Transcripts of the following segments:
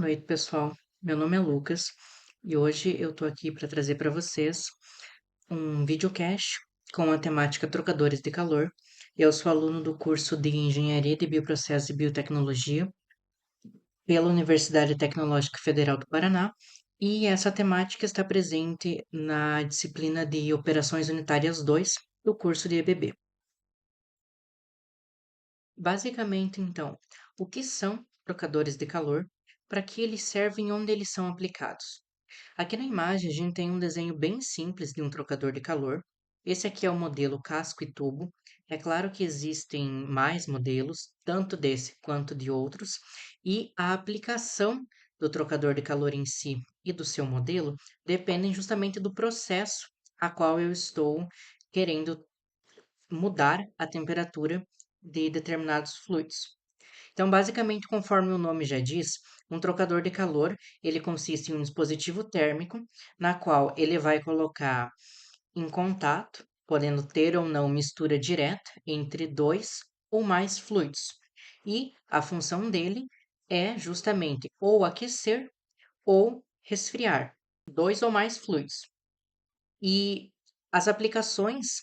Noite, pessoal. Meu nome é Lucas e hoje eu tô aqui para trazer para vocês um videocast com a temática Trocadores de Calor. Eu sou aluno do curso de Engenharia de Bioprocessos e Biotecnologia pela Universidade Tecnológica Federal do Paraná e essa temática está presente na disciplina de Operações Unitárias 2 do curso de EBB. Basicamente, então, o que são trocadores de calor, para que eles servem e onde eles são aplicados? Aqui na imagem a gente tem um desenho bem simples de um trocador de calor. Esse aqui é o modelo casco e tubo. É claro que existem mais modelos, tanto desse quanto de outros, e a aplicação do trocador de calor em si e do seu modelo dependem justamente do processo a qual eu estou querendo mudar a temperatura de determinados fluidos. Então, basicamente, conforme o nome já diz, um trocador de calor, ele consiste em um dispositivo térmico na qual ele vai colocar em contato, podendo ter ou não mistura direta entre dois ou mais fluidos. E a função dele é justamente ou aquecer ou resfriar dois ou mais fluidos. E as aplicações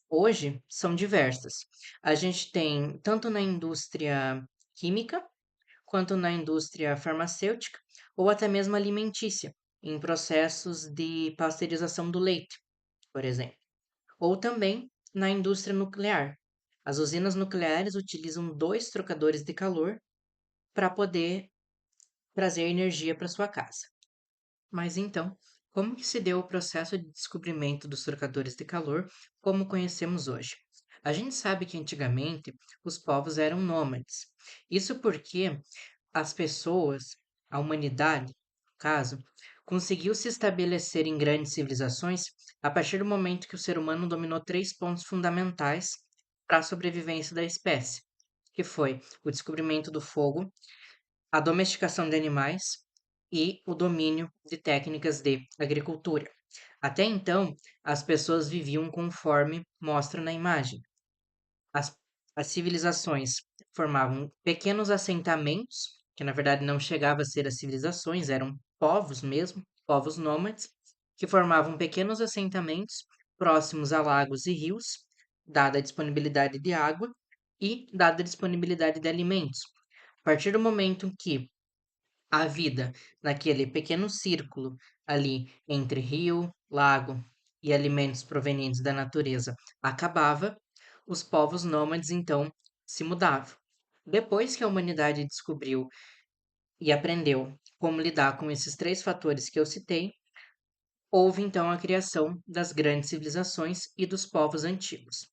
hoje são diversas. A gente tem tanto na indústria química quanto na indústria farmacêutica ou até mesmo alimentícia, em processos de pasteurização do leite, por exemplo. Ou também na indústria nuclear. As usinas nucleares utilizam dois trocadores de calor para poder trazer energia para sua casa. Mas então, como que se deu o processo de descobrimento dos trocadores de calor como conhecemos hoje? A gente sabe que antigamente os povos eram nômades. Isso porque as pessoas, a humanidade, no caso, conseguiu se estabelecer em grandes civilizações a partir do momento que o ser humano dominou três pontos fundamentais para a sobrevivência da espécie, que foi o descobrimento do fogo, a domesticação de animais e o domínio de técnicas de agricultura. Até então, as pessoas viviam conforme mostra na imagem. As, as civilizações formavam pequenos assentamentos, que na verdade não chegavam a ser as civilizações, eram povos mesmo, povos nômades, que formavam pequenos assentamentos próximos a lagos e rios, dada a disponibilidade de água e dada a disponibilidade de alimentos. A partir do momento que a vida naquele pequeno círculo ali entre rio, lago e alimentos provenientes da natureza acabava, os povos nômades então se mudavam. Depois que a humanidade descobriu e aprendeu como lidar com esses três fatores que eu citei, houve então a criação das grandes civilizações e dos povos antigos.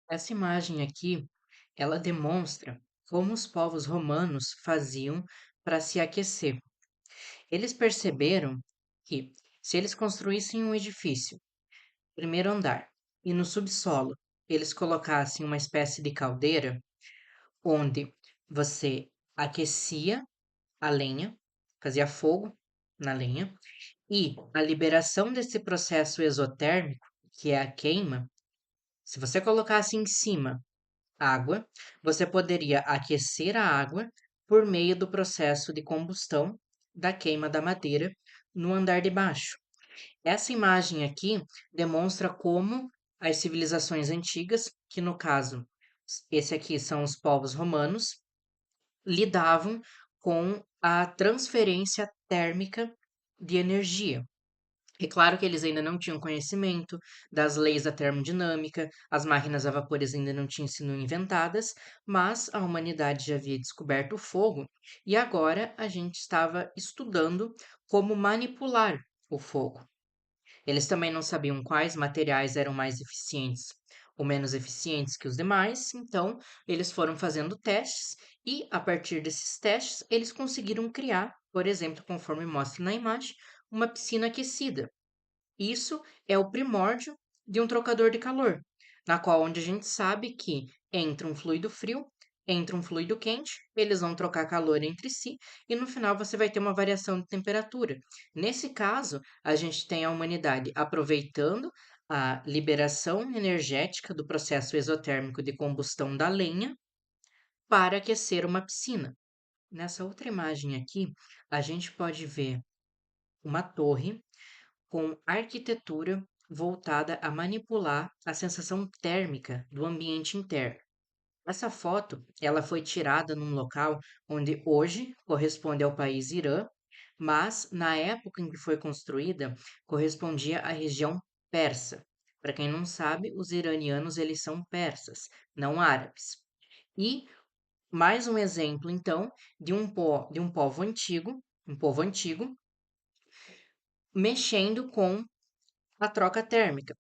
Essa imagem aqui, ela demonstra como os povos romanos faziam para se aquecer. Eles perceberam que, se eles construíssem um edifício, primeiro andar, e no subsolo eles colocassem uma espécie de caldeira, onde você aquecia a lenha, fazia fogo na lenha, e a liberação desse processo exotérmico, que é a queima, se você colocasse em cima água, você poderia aquecer a água por meio do processo de combustão da queima da madeira no andar de baixo. Essa imagem aqui demonstra como as civilizações antigas, que no caso, esse aqui são os povos romanos, lidavam com a transferência térmica de energia. É claro que eles ainda não tinham conhecimento das leis da termodinâmica, as máquinas a vapores ainda não tinham sido inventadas, mas a humanidade já havia descoberto o fogo e agora a gente estava estudando como manipular o fogo. Eles também não sabiam quais materiais eram mais eficientes ou menos eficientes que os demais, então eles foram fazendo testes e, a partir desses testes, eles conseguiram criar, por exemplo, conforme mostra na imagem, uma piscina aquecida. Isso é o primórdio de um trocador de calor, na qual onde a gente sabe que entra um fluido frio, entra um fluido quente, eles vão trocar calor entre si e no final você vai ter uma variação de temperatura. Nesse caso, a gente tem a humanidade aproveitando a liberação energética do processo exotérmico de combustão da lenha para aquecer uma piscina. Nessa outra imagem aqui, a gente pode ver uma torre com arquitetura voltada a manipular a sensação térmica do ambiente interno. Essa foto, ela foi tirada num local onde hoje corresponde ao país Irã, mas na época em que foi construída, correspondia à região persa. Para quem não sabe, os iranianos eles são persas, não árabes. E mais um exemplo, então, de um povo antigo, mexendo com a troca térmica.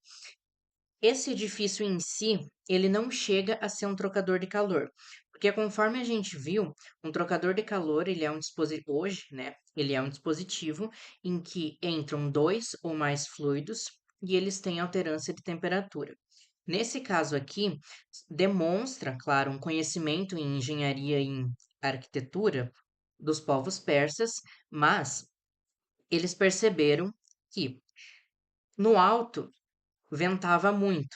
Esse edifício em si, ele não chega a ser um trocador de calor, porque conforme a gente viu, um trocador de calor, ele é um dispositivo, hoje, né? Ele é um dispositivo em que entram dois ou mais fluidos e eles têm alternância de temperatura. Nesse caso aqui, demonstra, claro, um conhecimento em engenharia e em arquitetura dos povos persas, mas eles perceberam que no alto ventava muito.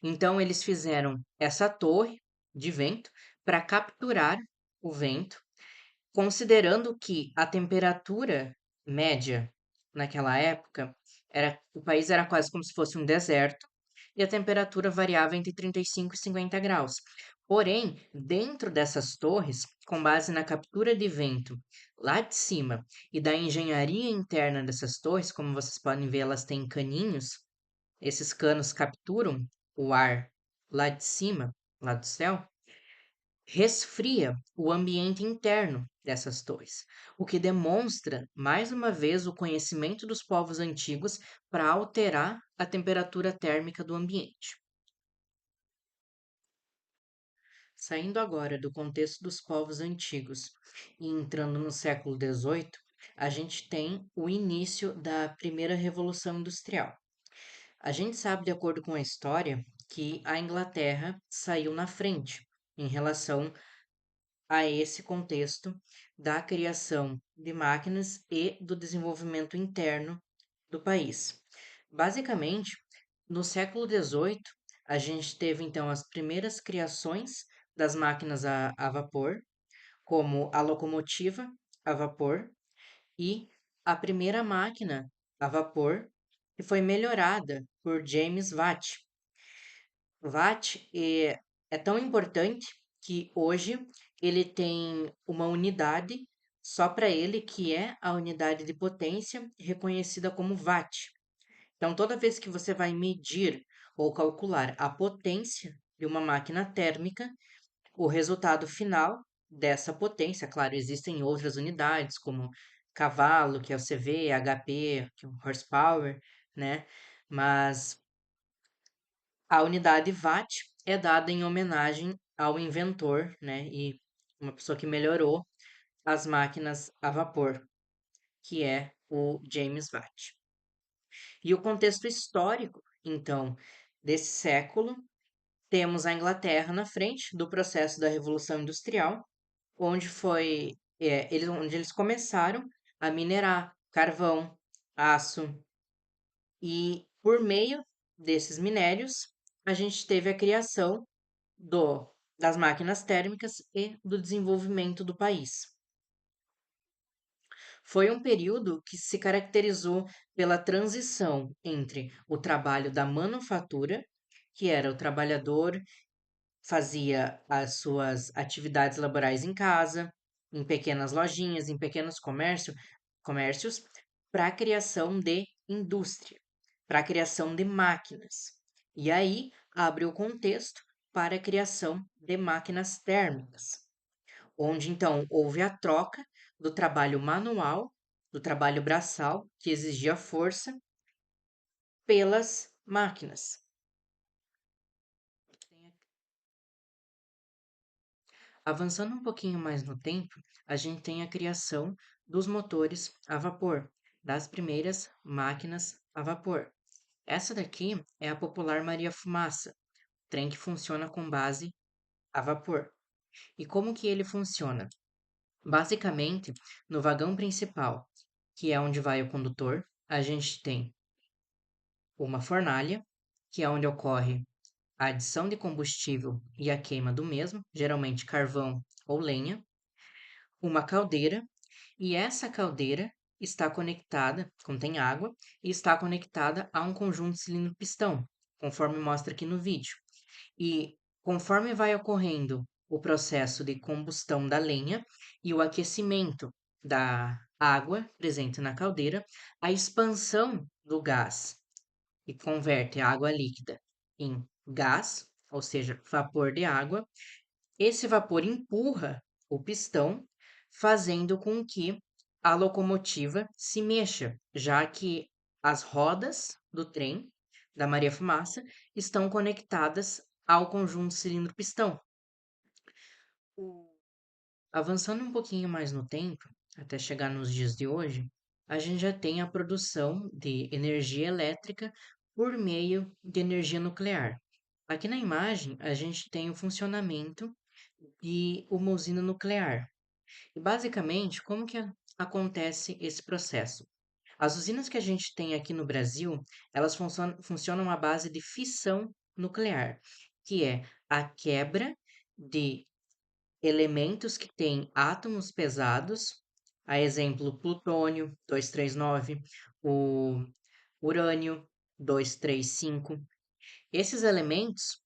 Então eles fizeram essa torre de vento para capturar o vento, considerando que a temperatura média naquela época o país era quase como se fosse um deserto e a temperatura variava entre 35 e 50 graus. Porém, dentro dessas torres, com base na captura de vento lá de cima e da engenharia interna dessas torres, como vocês podem ver, elas têm caninhos, esses canos capturam o ar lá de cima, lá do céu, resfria o ambiente interno dessas torres, o que demonstra, mais uma vez, o conhecimento dos povos antigos para alterar a temperatura térmica do ambiente. Saindo agora do contexto dos povos antigos e entrando no século XVIII, a gente tem o início da primeira Revolução Industrial. A gente sabe, de acordo com a história, que a Inglaterra saiu na frente em relação a esse contexto da criação de máquinas e do desenvolvimento interno do país. Basicamente, no século XVIII, a gente teve então as primeiras criações das máquinas a vapor, como a locomotiva a vapor e a primeira máquina a vapor que foi melhorada por James Watt. Watt é tão importante que hoje ele tem uma unidade só para ele, que é a unidade de potência reconhecida como watt. Então, toda vez que você vai medir ou calcular a potência de uma máquina térmica, o resultado final dessa potência, claro, existem outras unidades, como cavalo, que é o CV, HP, que é o horsepower, né? Mas a unidade watt é dada em homenagem ao inventor, né? E uma pessoa que melhorou as máquinas a vapor, que é o James Watt. E o contexto histórico, então, desse século, temos a Inglaterra na frente do processo da Revolução Industrial, onde eles começaram a minerar carvão, aço, e por meio desses minérios, a gente teve a criação das máquinas térmicas e do desenvolvimento do país. Foi um período que se caracterizou pela transição entre o trabalho da manufatura, que era o trabalhador fazia as suas atividades laborais em casa, em pequenas lojinhas, em pequenos comércios, para a criação de indústria, para a criação de máquinas. E aí abre o contexto para a criação de máquinas térmicas, onde então houve a troca do trabalho manual, do trabalho braçal, que exigia força, pelas máquinas. Avançando um pouquinho mais no tempo, a gente tem a criação dos motores a vapor, das primeiras máquinas a vapor. Essa daqui é a popular Maria Fumaça, trem que funciona com base a vapor. E como que ele funciona? Basicamente, no vagão principal, que é onde vai o condutor, a gente tem uma fornalha, que é onde ocorre a adição de combustível e a queima do mesmo, geralmente carvão ou lenha, uma caldeira, e essa caldeira está conectada, contém água, e está conectada a um conjunto cilindro-pistão, conforme mostra aqui no vídeo. E conforme vai ocorrendo o processo de combustão da lenha e o aquecimento da água presente na caldeira, a expansão do gás que converte a água líquida em gás, ou seja, vapor de água, esse vapor empurra o pistão, fazendo com que a locomotiva se mexa, já que as rodas do trem da Maria Fumaça estão conectadas ao conjunto cilindro-pistão. Avançando um pouquinho mais no tempo, até chegar nos dias de hoje, a gente já tem a produção de energia elétrica por meio de energia nuclear. Aqui na imagem, a gente tem o funcionamento de uma usina nuclear. E basicamente, como que acontece esse processo? As usinas que a gente tem aqui no Brasil, elas funcionam à base de fissão nuclear, que é a quebra de elementos que têm átomos pesados, a exemplo, plutônio 239, o urânio 235. Esses elementos,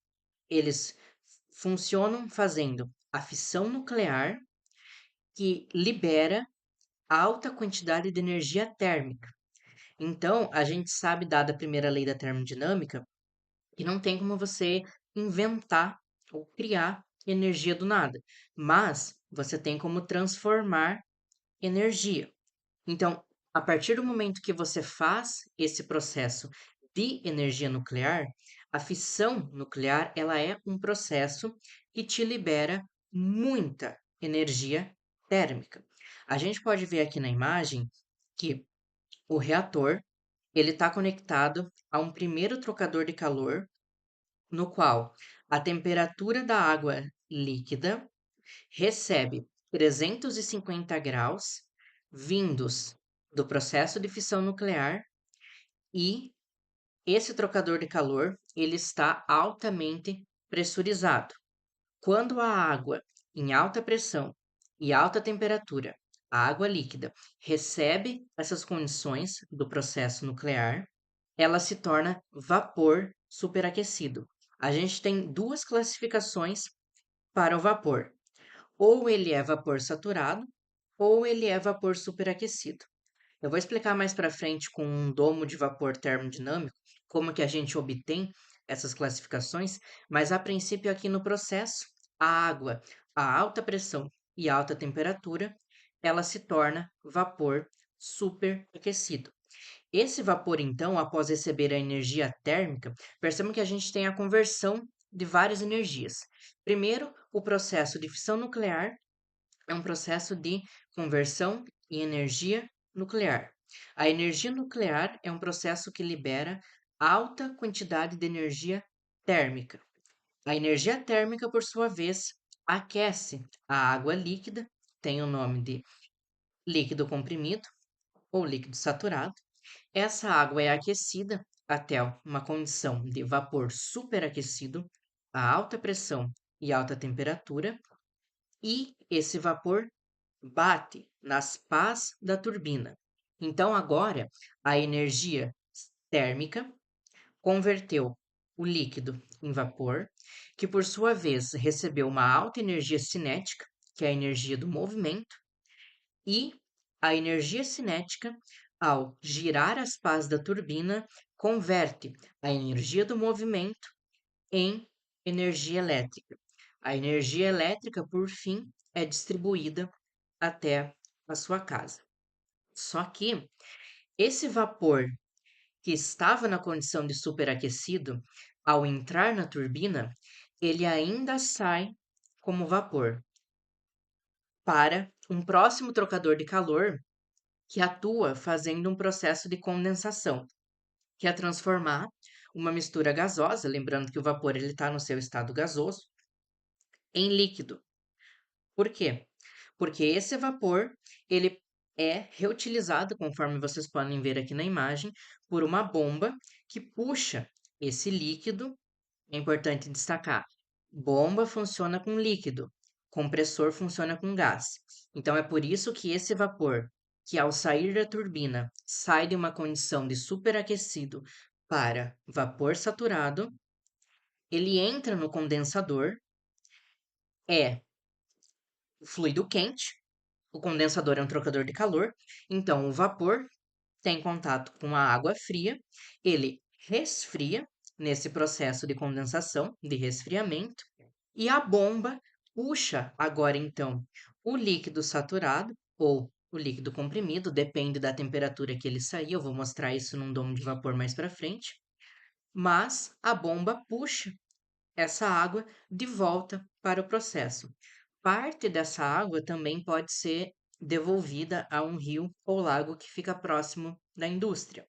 eles funcionam fazendo a fissão nuclear que libera alta quantidade de energia térmica. Então, a gente sabe, dada a primeira lei da termodinâmica, que não tem como você inventar ou criar energia do nada, mas você tem como transformar energia. Então, a partir do momento que você faz esse processo de energia nuclear, a fissão nuclear, ela é um processo que te libera muita energia térmica. A gente pode ver aqui na imagem que o reator ele está conectado a um primeiro trocador de calor, no qual a temperatura da água líquida recebe 350 graus vindos do processo de fissão nuclear e esse trocador de calor ele está altamente pressurizado. Quando a água em alta pressão e alta temperatura, a água líquida, recebe essas condições do processo nuclear, ela se torna vapor superaquecido. A gente tem duas classificações para o vapor. Ou ele é vapor saturado, ou ele é vapor superaquecido. Eu vou explicar mais para frente com um domo de vapor termodinâmico como que a gente obtém essas classificações, mas a princípio aqui no processo, a água a alta pressão e alta temperatura, ela se torna vapor superaquecido. Esse vapor, então, após receber a energia térmica, percebam que a gente tem a conversão de várias energias. Primeiro, o processo de fissão nuclear é um processo de conversão em energia nuclear. A energia nuclear é um processo que libera alta quantidade de energia térmica. A energia térmica, por sua vez, aquece a água líquida, tem o nome de líquido comprimido ou líquido saturado. Essa água é aquecida até uma condição de vapor superaquecido a alta pressão e alta temperatura, e esse vapor bate nas pás da turbina. Então, agora, a energia térmica converteu o líquido em vapor, que por sua vez recebeu uma alta energia cinética, que é a energia do movimento, e a energia cinética, ao girar as pás da turbina, converte a energia do movimento em energia elétrica. A energia elétrica, por fim, é distribuída até a sua casa. Só que esse vapor que estava na condição de superaquecido, ao entrar na turbina, ele ainda sai como vapor para um próximo trocador de calor que atua fazendo um processo de condensação, que é transformar uma mistura gasosa, lembrando que o vapor ele está no seu estado gasoso, em líquido. Por quê? Porque esse vapor ele é reutilizado, conforme vocês podem ver aqui na imagem, por uma bomba que puxa esse líquido É importante destacar: bomba funciona com líquido, compressor funciona com gás. Então, é por isso que esse vapor, que ao sair da turbina sai de uma condição de superaquecido para vapor saturado, ele entra no condensador, é fluido quente, o condensador é um trocador de calor, então o vapor tem contato com a água fria, ele resfria nesse processo de condensação, de resfriamento, e a bomba puxa agora então o líquido saturado ou o líquido comprimido, depende da temperatura que ele sair, eu vou mostrar isso num domo de vapor mais para frente, mas a bomba puxa essa água de volta para o processo. Parte dessa água também pode ser devolvida a um rio ou lago que fica próximo da indústria.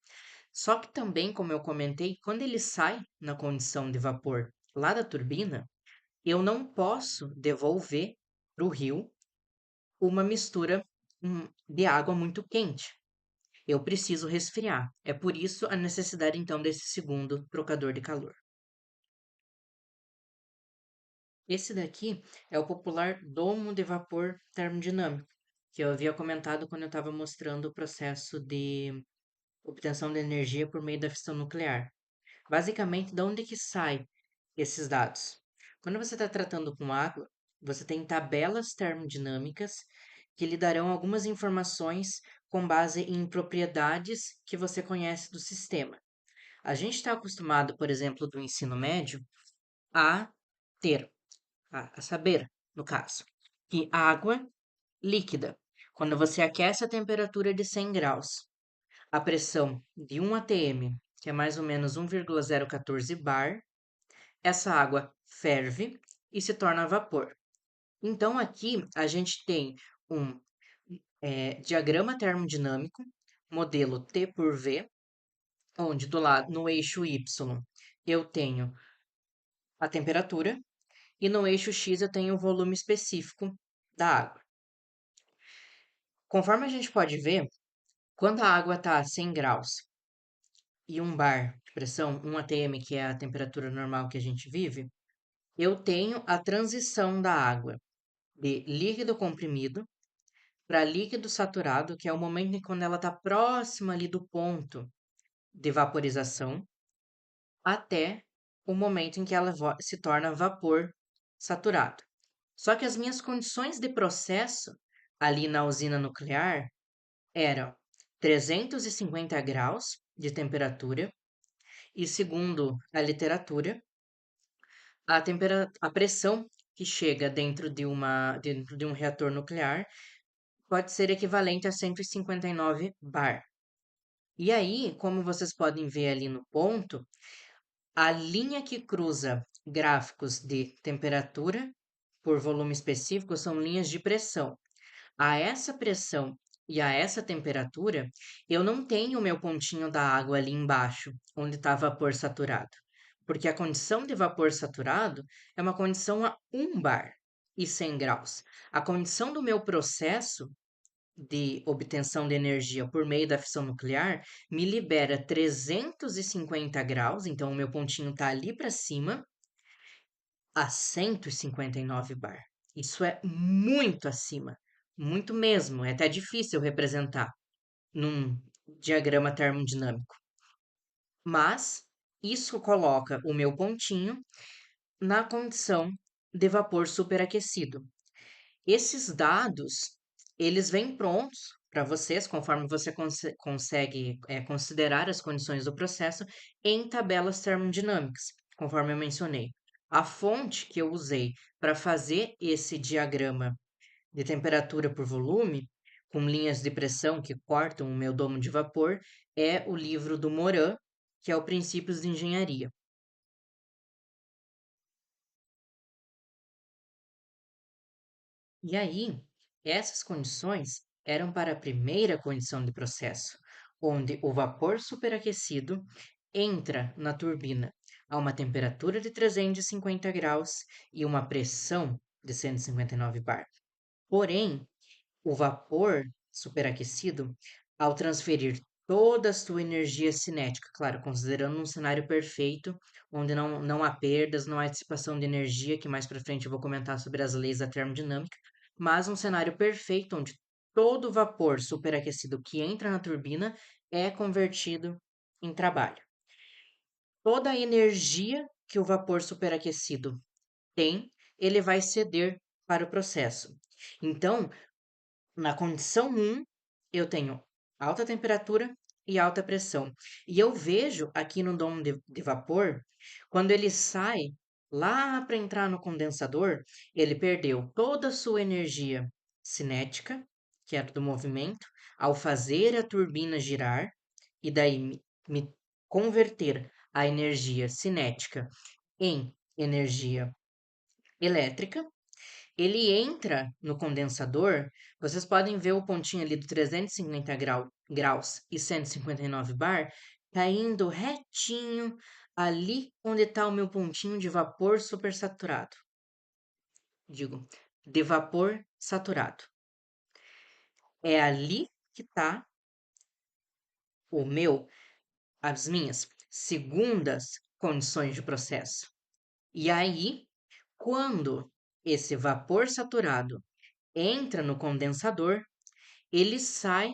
Só que também, como eu comentei, quando ele sai na condição de vapor lá da turbina, eu não posso devolver para o rio uma mistura de água muito quente. Eu preciso resfriar. É por isso a necessidade, então, desse segundo trocador de calor. Esse daqui é o popular domo de vapor termodinâmico, que eu havia comentado quando eu estava mostrando o processo de obtenção de energia por meio da fissão nuclear. Basicamente, de onde que sai esses dados? Quando você está tratando com água, você tem tabelas termodinâmicas que lhe darão algumas informações com base em propriedades que você conhece do sistema. A gente está acostumado, por exemplo, do ensino médio, a ter a saber, no caso, que água líquida, quando você aquece a temperatura de 100 graus, a pressão de 1 atm, que é mais ou menos 1,014 bar, essa água ferve e se torna vapor. Então, aqui a gente tem um diagrama termodinâmico, modelo T por V, onde do lado, no eixo Y, eu tenho a temperatura e no eixo X eu tenho o volume específico da água. Conforme a gente pode ver, quando a água está a 100 graus e 1 bar de pressão, 1 atm, que é a temperatura normal que a gente vive, eu tenho a transição da água de líquido comprimido para líquido saturado, que é o momento em quando ela está próxima ali do ponto de vaporização, até o momento em que ela se torna vapor saturado. Só que as minhas condições de processo ali na usina nuclear eram 350 graus de temperatura e, segundo a literatura, a pressão que chega dentro de um reator nuclear pode ser equivalente a 159 bar. E aí, como vocês podem ver ali no ponto, a linha que cruza gráficos de temperatura por volume específico são linhas de pressão. A essa pressão e a essa temperatura, eu não tenho o meu pontinho da água ali embaixo, onde está vapor saturado. Porque a condição de vapor saturado é uma condição a 1 bar e 100 graus. A condição do meu processo de obtenção de energia por meio da fissão nuclear me libera 350 graus, então o meu pontinho está ali para cima, a 159 bar. Isso é muito acima, muito mesmo, é até difícil representar num diagrama termodinâmico. Mas isso coloca o meu pontinho na condição de vapor superaquecido. Esses dados, eles vêm prontos para vocês, conforme você consegue considerar as condições do processo em tabelas termodinâmicas, conforme eu mencionei. A fonte que eu usei para fazer esse diagrama de temperatura por volume, com linhas de pressão que cortam o meu domo de vapor, é o livro do Moran, que é o Princípios de Engenharia. E aí, essas condições eram para a primeira condição de processo, onde o vapor superaquecido entra na turbina a uma temperatura de 350 graus e uma pressão de 159 bar. Porém, o vapor superaquecido, ao transferir toda a sua energia cinética, claro, considerando um cenário perfeito, onde não há perdas, não há dissipação de energia, que mais para frente eu vou comentar sobre as leis da termodinâmica, mas um cenário perfeito onde todo o vapor superaquecido que entra na turbina é convertido em trabalho. Toda a energia que o vapor superaquecido tem, ele vai ceder para o processo. Então, na condição 1, eu tenho alta temperatura e alta pressão. E eu vejo aqui no dom de vapor, quando ele sai lá para entrar no condensador, ele perdeu toda a sua energia cinética, que era do movimento, ao fazer a turbina girar, e daí me converter a energia cinética em energia elétrica. Ele entra no condensador, vocês podem ver o pontinho ali do 350 graus e 159 bar caindo retinho ali onde está o meu pontinho de vapor supersaturado. Digo, de vapor saturado. É ali que está as minhas segundas condições de processo. E aí, quando esse vapor saturado entra no condensador, ele sai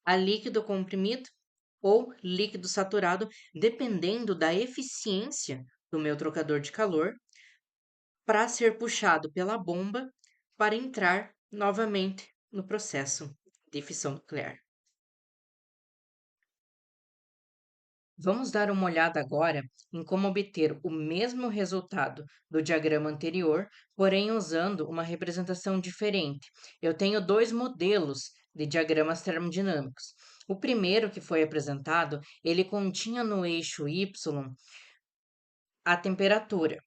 a líquido comprimido ou líquido saturado, dependendo da eficiência do meu trocador de calor, para ser puxado pela bomba para entrar novamente no processo de fissão nuclear. Vamos dar uma olhada agora em como obter o mesmo resultado do diagrama anterior, porém usando uma representação diferente. Eu tenho dois modelos de diagramas termodinâmicos. O primeiro que foi apresentado, ele continha no eixo Y a temperatura.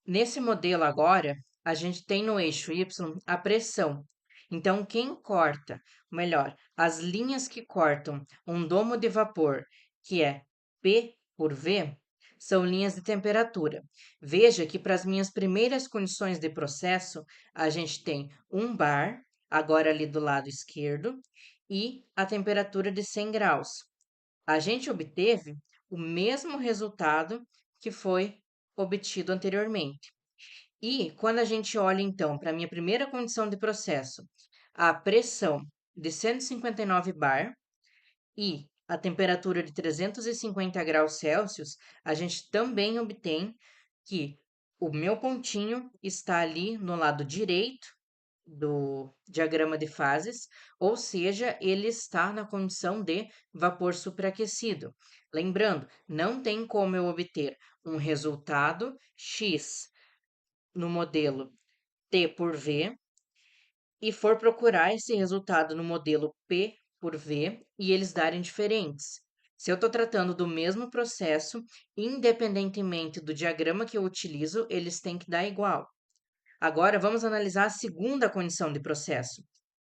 Nesse modelo agora, a gente tem no eixo Y a pressão. Então, quem corta, melhor, as linhas que cortam um domo de vapor, que é P por V, são linhas de temperatura. Veja que para as minhas primeiras condições de processo, a gente tem 1 bar, agora ali do lado esquerdo, e a temperatura de 100 graus. A gente obteve o mesmo resultado que foi obtido anteriormente. E quando a gente olha então para a minha primeira condição de processo, a pressão de 159 bar e a temperatura de 350 graus Celsius, a gente também obtém que o meu pontinho está ali no lado direito do diagrama de fases, ou seja, ele está na condição de vapor superaquecido. Lembrando, não tem como eu obter um resultado X no modelo T por V e for procurar esse resultado no modelo P por V e eles darem diferentes. Se eu estou tratando do mesmo processo, independentemente do diagrama que eu utilizo, eles têm que dar igual. Agora vamos analisar a segunda condição de processo.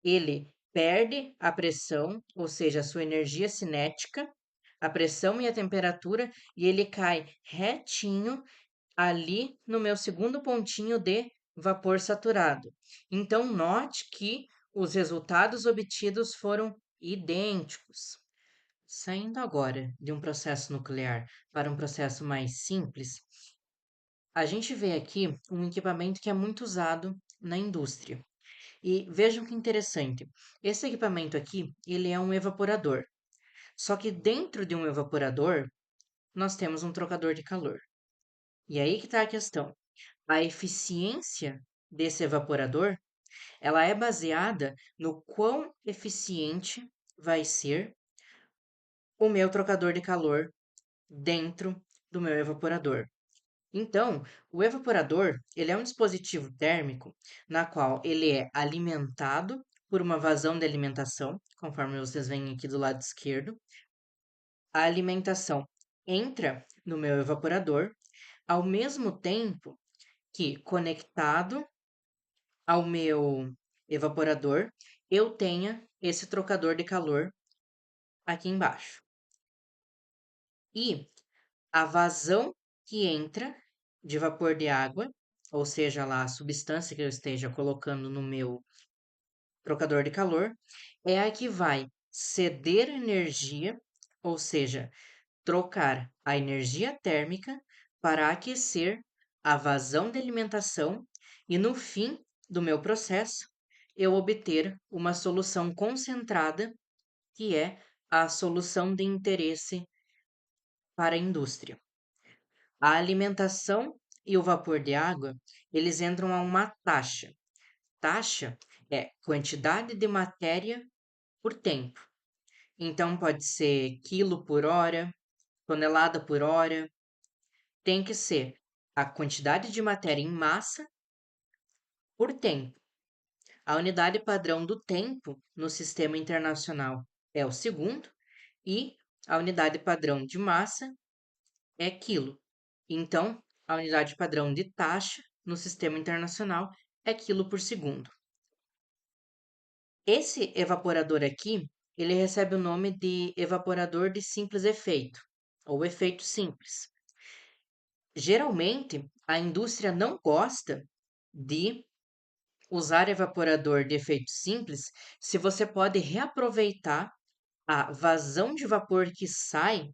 Ele perde a pressão, ou seja, a sua energia cinética, a pressão e a temperatura, e ele cai retinho ali no meu segundo pontinho de vapor saturado. Então, note que os resultados obtidos foram idênticos. Saindo agora de um processo nuclear para um processo mais simples, a gente vê aqui um equipamento que é muito usado na indústria. E vejam que interessante. Esse equipamento aqui, ele é um evaporador. Só que dentro de um evaporador, nós temos um trocador de calor. E aí que está a questão. A eficiência desse evaporador, ela é baseada no quão eficiente vai ser o meu trocador de calor dentro do meu evaporador. Então, o evaporador, ele é um dispositivo térmico na qual ele é alimentado por uma vazão de alimentação, conforme vocês veem aqui do lado esquerdo. A alimentação entra no meu evaporador, ao mesmo tempo que conectado ao meu evaporador, eu tenha esse trocador de calor aqui embaixo. E a vazão que entra de vapor de água, ou seja, lá a substância que eu esteja colocando no meu trocador de calor, é a que vai ceder energia, ou seja, trocar a energia térmica para aquecer a vazão de alimentação e, no fim do meu processo, eu obter uma solução concentrada, que é a solução de interesse para a indústria. A alimentação e o vapor de água, eles entram a uma taxa. Taxa é quantidade de matéria por tempo. Então, pode ser quilo por hora, tonelada por hora. Tem que ser a quantidade de matéria em massa por tempo. A unidade padrão do tempo no sistema internacional é o segundo e a unidade padrão de massa é quilo. Então, a unidade padrão de taxa no sistema internacional é quilo por segundo. Esse evaporador aqui, ele recebe o nome de evaporador de simples efeito, ou efeito simples. Geralmente, a indústria não gosta de usar evaporador de efeito simples se você pode reaproveitar a vazão de vapor que sai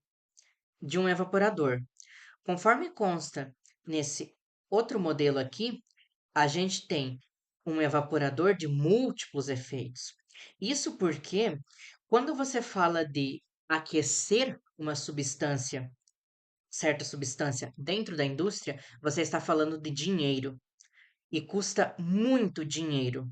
de um evaporador. Conforme consta nesse outro modelo aqui, a gente tem um evaporador de múltiplos efeitos. Isso porque, quando você fala de aquecer uma substância, certa substância dentro da indústria, você está falando de dinheiro. E custa muito dinheiro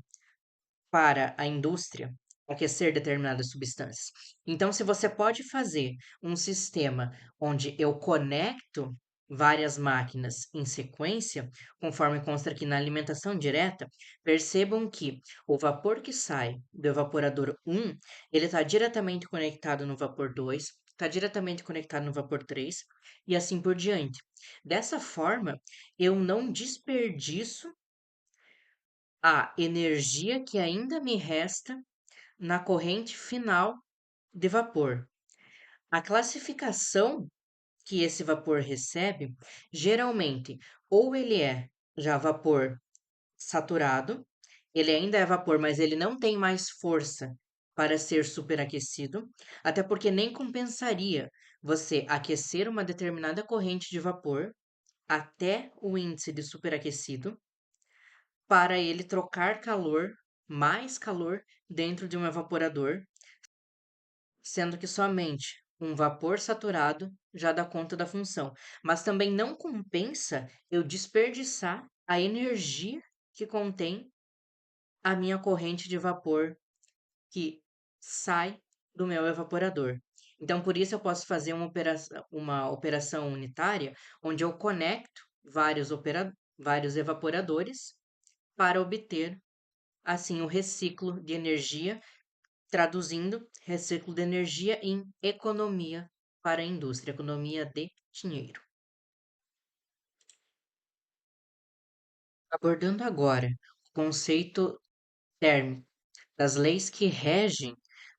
para a indústria aquecer determinadas substâncias. Então, se você pode fazer um sistema onde eu conecto várias máquinas em sequência, conforme consta aqui na alimentação direta, percebam que o vapor que sai do evaporador 1, ele está diretamente conectado no vapor 2, está diretamente conectado no vapor 3 e assim por diante. Dessa forma, eu não desperdiço a energia que ainda me resta na corrente final de vapor. A classificação que esse vapor recebe, geralmente, ou ele é já vapor saturado, ele ainda é vapor, mas ele não tem mais força para ser superaquecido, até porque nem compensaria você aquecer uma determinada corrente de vapor até o índice de superaquecido para ele trocar calor, mais calor, dentro de um evaporador, sendo que somente um vapor saturado já dá conta da função. Mas também não compensa eu desperdiçar a energia que contém a minha corrente de vapor que sai do meu evaporador. Então, por isso eu posso fazer uma operação unitária onde eu conecto vários evaporadores para obter assim o reciclo de energia, traduzindo reciclo de energia em economia para a indústria, economia de dinheiro. Abordando agora o conceito térmico das leis que regem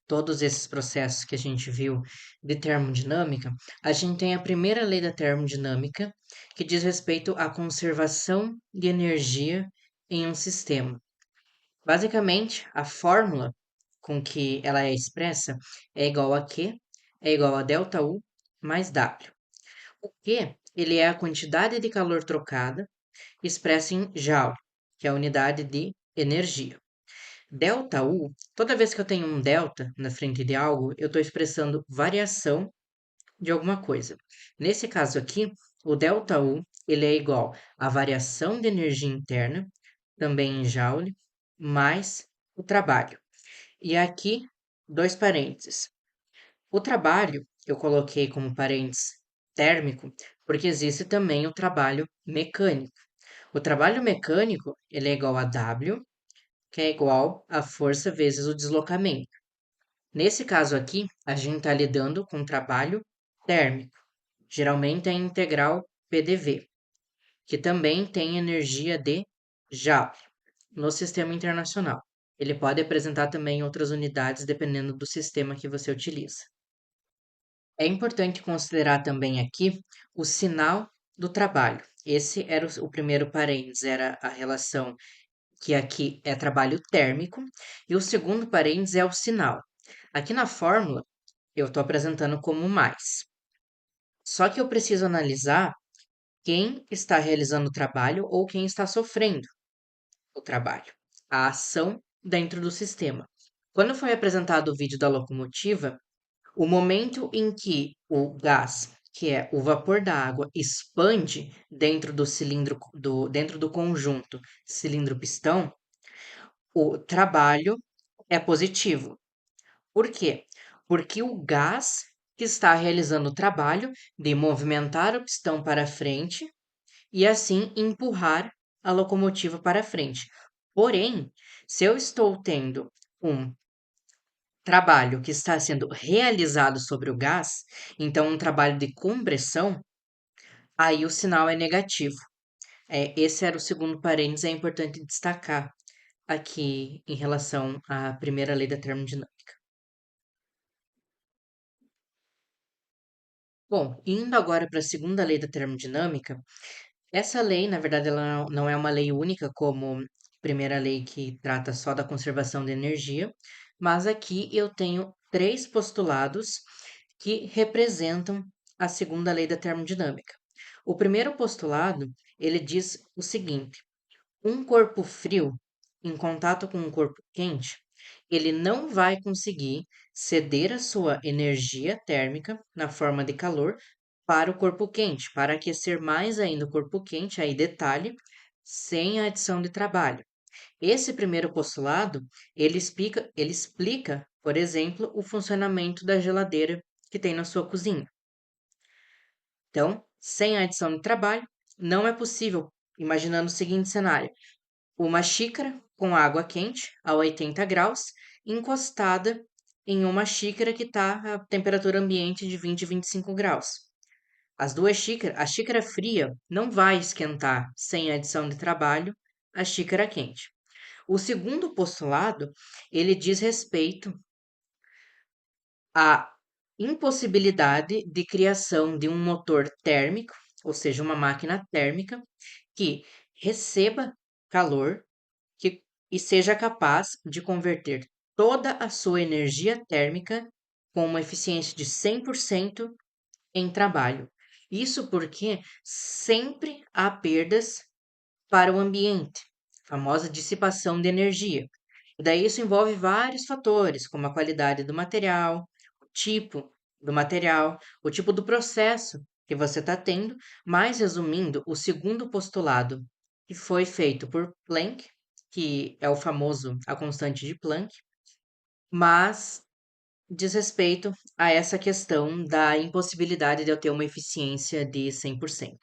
todos esses processos que a gente viu de termodinâmica, a gente tem a primeira lei da termodinâmica, que diz respeito à conservação de energia em um sistema. Basicamente, a fórmula com que ela é expressa é igual a Q é igual a ΔU mais W. O Q, ele é a quantidade de calor trocada expressa em Joule, que é a unidade de energia. ΔU, toda vez que eu tenho um delta na frente de algo, eu estou expressando variação de alguma coisa. Nesse caso aqui, o ΔU, ele é igual à variação de energia interna, também em Joule, mais o trabalho. E aqui, dois parênteses. O trabalho eu coloquei como parênteses térmico, porque existe também o trabalho mecânico. O trabalho mecânico, ele é igual a W, que é igual a força vezes o deslocamento. Nesse caso aqui, a gente está lidando com trabalho térmico. Geralmente é integral PDV, que também tem energia de Joule no sistema internacional. Ele pode apresentar também outras unidades dependendo do sistema que você utiliza. É importante considerar também aqui o sinal do trabalho. Esse era o primeiro parênteses, era a relação que aqui é trabalho térmico, e o segundo parênteses é o sinal. Aqui na fórmula, eu estou apresentando como mais. Só que eu preciso analisar quem está realizando o trabalho ou quem está sofrendo o trabalho, a ação dentro do sistema. Quando foi apresentado o vídeo da locomotiva, o momento em que o gás, que é o vapor da água, expande dentro do cilindro, dentro do conjunto cilindro-pistão, o trabalho é positivo. Por quê? Porque o gás que está realizando o trabalho de movimentar o pistão para frente e assim empurrar a locomotiva para frente. Porém, se eu estou tendo um trabalho que está sendo realizado sobre o gás, então um trabalho de compressão, aí o sinal é negativo. Esse era o segundo parênteses, é importante destacar aqui em relação à primeira lei da termodinâmica. Bom, indo agora para a segunda lei da termodinâmica, essa lei, na verdade, ela não é uma lei única, como a primeira lei que trata só da conservação de energia, mas aqui eu tenho três postulados que representam a segunda lei da termodinâmica. O primeiro postulado, ele diz o seguinte: um corpo frio em contato com um corpo quente, ele não vai conseguir ceder a sua energia térmica na forma de calor para o corpo quente, para aquecer mais ainda o corpo quente, aí detalhe, sem a adição de trabalho. Esse primeiro postulado, ele explica, por exemplo, o funcionamento da geladeira que tem na sua cozinha. Então, sem a adição de trabalho, não é possível, imaginando o seguinte cenário: uma xícara com água quente a 80 graus, encostada em uma xícara que está a temperatura ambiente de 20 e 25 graus. As duas xícaras, a xícara fria não vai esquentar sem adição de trabalho a xícara quente. O segundo postulado, ele diz respeito à impossibilidade de criação de um motor térmico, ou seja, uma máquina térmica, que receba calor que, e seja capaz de converter toda a sua energia térmica com uma eficiência de 100% em trabalho. Isso porque sempre há perdas para o ambiente, a famosa dissipação de energia. E daí isso envolve vários fatores, como a qualidade do material, o tipo do material, o tipo do processo que você está tendo, mas resumindo, o segundo postulado que foi feito por Planck, que é o famoso a constante de Planck, mas diz respeito a essa questão da impossibilidade de eu ter uma eficiência de 100%.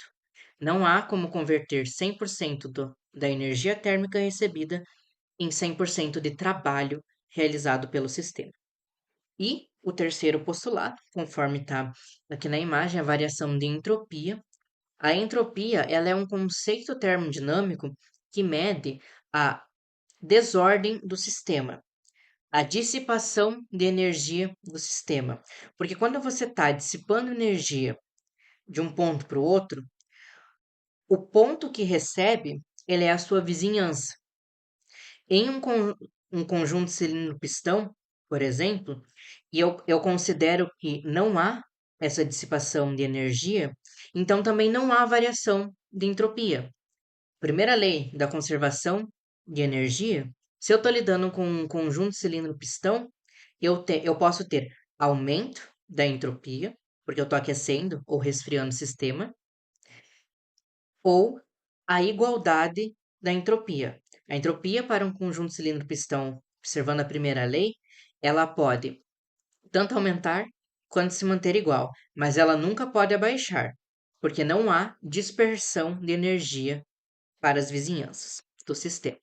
Não há como converter 100% da energia térmica recebida em 100% de trabalho realizado pelo sistema. E o terceiro postulado, conforme está aqui na imagem, a variação de entropia. A entropia, ela é um conceito termodinâmico que mede a desordem do sistema, a dissipação de energia do sistema. Porque quando você está dissipando energia de um ponto para o outro, o ponto que recebe, ele é a sua vizinhança. Em um conjunto cilindro-pistão, por exemplo, e eu considero que não há essa dissipação de energia, então também não há variação de entropia. Primeira lei da conservação de energia, se eu estou lidando com um conjunto cilindro-pistão, eu posso ter aumento da entropia, porque eu estou aquecendo ou resfriando o sistema, ou a igualdade da entropia. A entropia para um conjunto cilindro-pistão, observando a primeira lei, ela pode tanto aumentar quanto se manter igual, mas ela nunca pode abaixar, porque não há dispersão de energia para as vizinhanças do sistema.